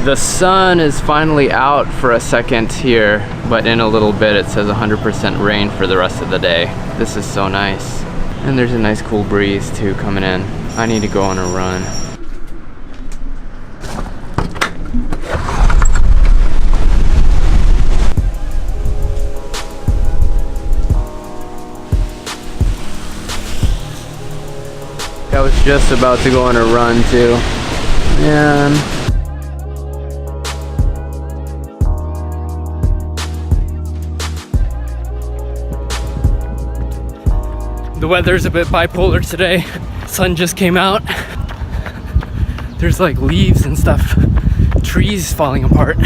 The sun is finally out for a second here, but in a little bit it says 100% rain for the rest of the day. This is so nice. And there's a nice cool breeze too coming in. I need to go on a run. I was just about to go on a run too. Man. The weather's a bit bipolar today. Sun just came out. There's like leaves and stuff. Trees falling apart.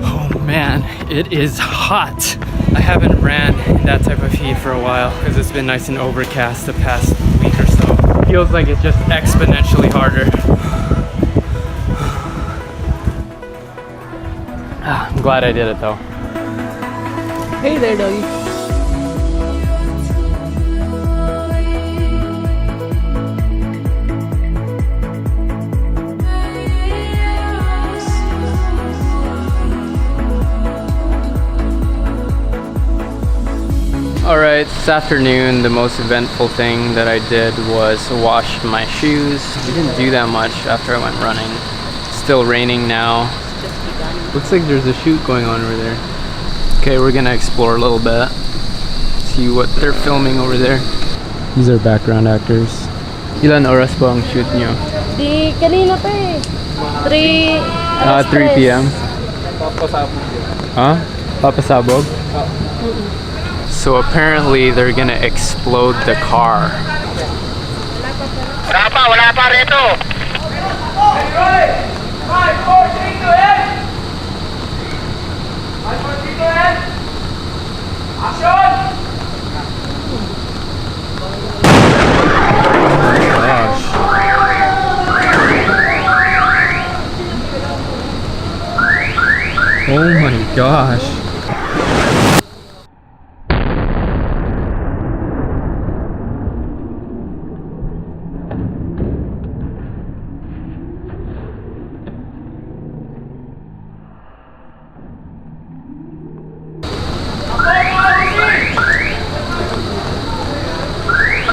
Oh man, it is hot. I haven't ran in that type of heat for a while because it's been nice and overcast the past week or so. It feels like it's just exponentially harder. I'm glad I did it though. Hey there, doggy. Alright, this afternoon the most eventful thing that I did was wash my shoes. I didn't do that much after I went running. It's still raining now. Looks like there's a shoot going on over there. Okay, we're gonna explore a little bit. See what they're filming over there. These are background actors. Ilan oras ba ang shoot nyo? Di kanina pa eh. 3 p.m. Huh? Papasabog? So apparently they're gonna explode the car. Wala pa rito. Oh my gosh.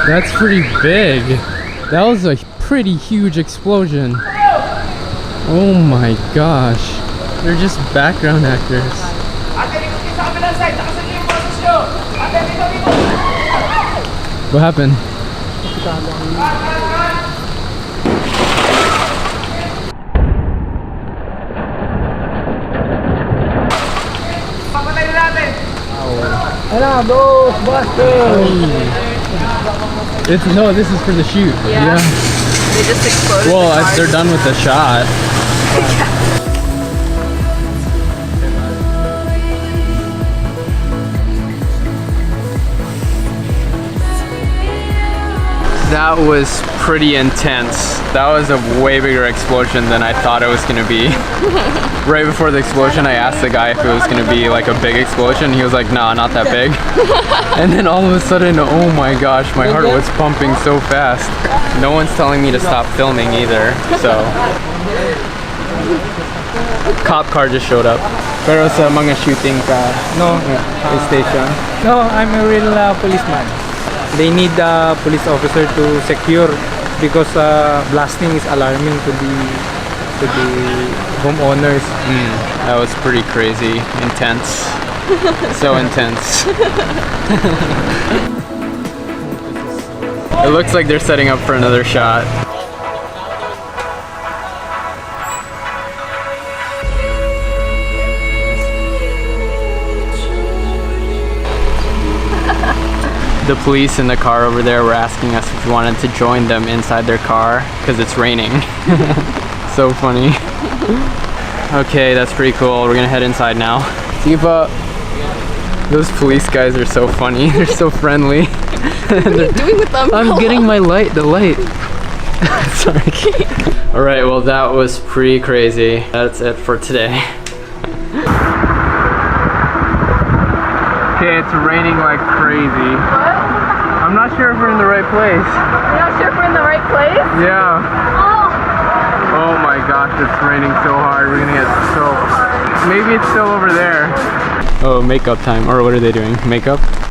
That's pretty big. That was a pretty huge explosion. Oh my gosh. They're just background actors. What happened? Hello, Ghostbusters! No, this is for the shoot. Yeah. They just exploded. Well, they're done with the shot. That was pretty intense. That was a way bigger explosion than I thought it was gonna be. Right before the explosion, I asked the guy if it was gonna be like a big explosion. He was like, nah, not that big. And then all of a sudden, oh my gosh, my heart was pumping so fast. No one's telling me to stop filming either, so. Cop car just showed up. Pero sa mga shooting ka, No, station. no, I'm a real policeman. They need a police officer to secure because blasting is alarming to the homeowners. That was pretty crazy, intense. So intense. It looks like they're setting up for another shot. The police in the car over there were asking us if we wanted to join them inside their car because it's raining. So funny. Okay, that's pretty cool. We're gonna head inside now. Diva. Those police guys are so funny. They're so friendly. What are you doing with them? I'm getting my light, the light. Sorry. Alright, well that was pretty crazy. That's it for today. Okay, it's raining like crazy. What? I'm not sure if we're in the right place. You're not sure if we're in the right place? Yeah. Oh my gosh, it's raining so hard. We're gonna get soaked. Maybe it's still over there. Oh, makeup time. Or what are they doing? Makeup?